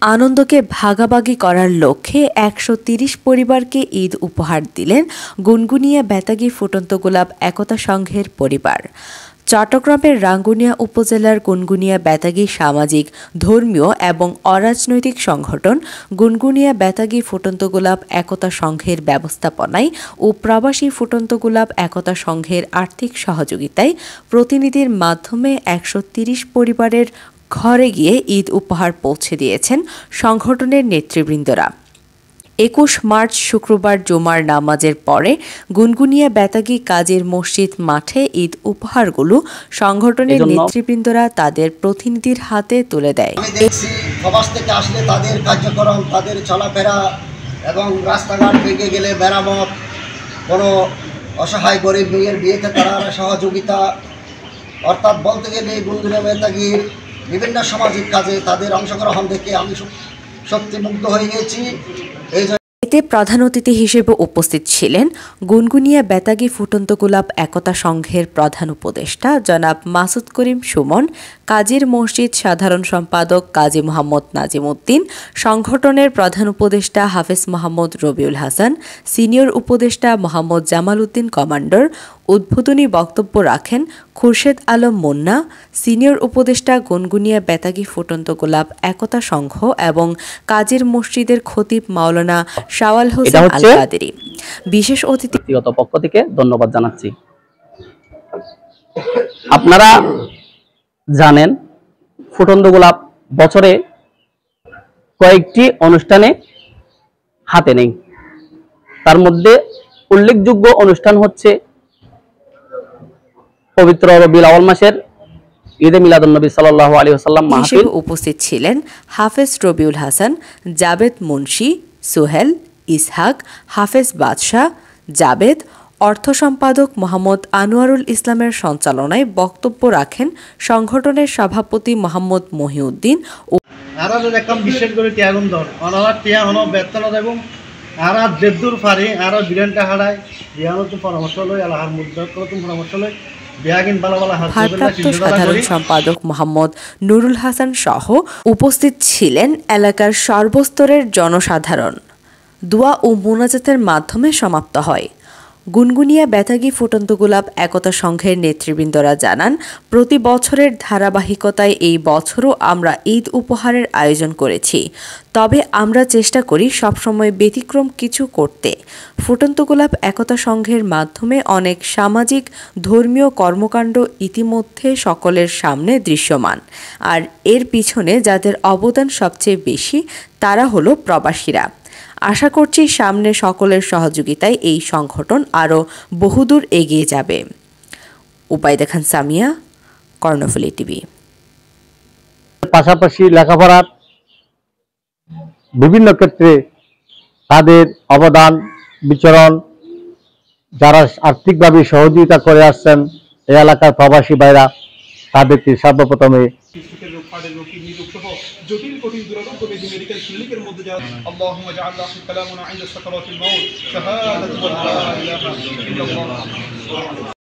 আনন্দকে ভাগাভাগি করার লক্ষ্যে ১৩০ পরিবারকে ঈদ উপহার দিলেন গুনগুনিয়া বেতাগী ফুটন্ত গোলাপ একতা সংঘের পরিবার। চট্টগ্রামের রাঙ্গুনিয়া উপজেলার গুনগুনিয়া বেতাগী সামাজিক, ধর্মীয় এবং অরাজনৈতিক সংগঠন গুনগুনিয়া বেতাগী ফুটন্ত গোলাপ একতা সংঘের ব্যবস্থাপনায় ও প্রবাসী ফুটন্ত গোলাপ একতা সংঘের আর্থিক সহযোগিতায় প্রতিনিধির মাধ্যমে ১৩০ পরিবারের ঘরে গিয়ে ঈদ উপহার পৌঁছে দিয়েছেন সংগঠনের নেতৃবৃন্দরা। ২১ মার্চ শুক্রবার জুমার নামাজের পরে গুনগুনিয়া বেতাগী কাজীর মসজিদ মাঠে ঈদ উপহারগুলো সংগঠনের নেতৃবৃন্দরা তাদের প্রতিনিধির হাতে তুলে দেয়। প্রবাস থেকে আসলে তাদের কার্যক্রম, তাদের চলাফেরা এবং রাস্তাঘাট ভেঙে গেলে মেরামত, কোনো অসহায় গরিব মেয়ের বিয়েতে তারা সহযোগিতা, অর্থাৎ বলতে গেলে গুনগুনিয়া বেতাগীর বিভিন্ন সামাজিক কাজে তাদের অংশগ্রহণ দেখে আমি সত্যি মুগ্ধ হয়ে গেছি। এতে প্রধান অতিথি হিসেবে উপস্থিত ছিলেন গুনগুনিয়া বেতাগী ফুটন্ত গোলাপ একতা সংঘের প্রধান উপদেষ্টা জনাব মাসুদ করিম সুমন, কাজীর মসজিদ সাধারণ সম্পাদক কাজী মোহাম্মদ নাজিম উদ্দিন, সংগঠনের প্রধান উপদেষ্টা হাফেজ মোহাম্মদ রবিউল হাসান, সিনিয়র উপদেষ্টা মোহাম্মদ জামাল উদ্দিন কমান্ডার। উদ্বোধনী বক্তব্য রাখেন খুরশেদ আলম মুন্না, সিনিয়র উপদেষ্টা গুনগুনিয়া বেতাগী ফুটন্ত গোলাপ একতা সংঘ এবং কাজীর মসজিদের খতিব মাওলানা শাওয়াল হোসেন আল কাদেরী। বিশেষ অতিথি ব্যক্তিগত পক্ষ থেকে ধন্যবাদ জানাচ্ছি। আপনারা জানেন ফুটন্ত গোলাপ বছরে কয়েকটি অনুষ্ঠানে হাতে নেই, তার মধ্যে উল্লেখযোগ্য অনুষ্ঠান হচ্ছে পবিত্র রবিউল আউয়াল মাসের ঈদে মিলাদুন্নবী সাল্লাল্লাহু আলাইহি ওয়াসাল্লাম মাহফিল। উপস্থিত ছিলেন হাফেজ রবিউল হাসান, জাবেদ মুন্সি, সোহেল, ইসহাক, হাফেজ বাদশাহ, জাবেদ। অর্থ সম্পাদক মোহাম্মদ আনোয়ারুল ইসলামের সঞ্চালনায় বক্তব্য রাখেন সংগঠনের সভাপতি মোহাম্মদ মহিউদ্দিন ও বিশেষ করে ত্যাগুন দল অনারা টিয়া হন বেতন এবং আরা দেদুর ফারি আরা বিরানটা হারায় বিয়ানো পরামর্শ লই আল্লাহর মুদ্রা করতুম পরামর্শ লই। ভারপ্রাপ্ত সাধারণ সম্পাদক মোহাম্মদ নুরুল হাসান সহ উপস্থিত ছিলেন এলাকার সর্বস্তরের জনসাধারণ। দোয়া ও মোনাজাতের মাধ্যমে সমাপ্ত হয়। গুনগুনিয়া বেতাগী ফুটন্ত গোলাপ একতা সংঘের নেতৃবৃন্দরা জানান, প্রতি বছরের ধারাবাহিকতায় এই বছরও আমরা ঈদ উপহারের আয়োজন করেছি, তবে আমরা চেষ্টা করি সবসময় ব্যতিক্রম কিছু করতে। ফুটন্ত গোলাপ একতা সংঘের মাধ্যমে অনেক সামাজিক, ধর্মীয় কর্মকাণ্ড ইতিমধ্যে সকলের সামনে দৃশ্যমান, আর এর পিছনে যাদের অবদান সবচেয়ে বেশি তারা হলো প্রবাসীরা। আশা করছি সামনে সকলের সহযোগিতায় এই সংগঠন আরও বহুদূর এগিয়ে যাবে। উবাইদা খান সামিয়া, কর্ণফুলী টিভি। পাশাপাশি লেখাপড়ার বিভিন্ন ক্ষেত্রে তাদের অবদান বিচরণ, যারা আর্থিকভাবে সহযোগিতা করে আসছেন এই এলাকার প্রবাসী ভাইরা, তাদেরকে সর্বপ্রথমে জটিল কঠিন দুরারোগ্য ব্যাধি মেডিকেল ক্লিনিকের মধ্যে যারা আল্লাহুম্মা জাআল আখির কালামুনা ইনদা সাকরাতিল মাউত শাহাদাতু লা ইলাহা ইল্লাল্লাহ।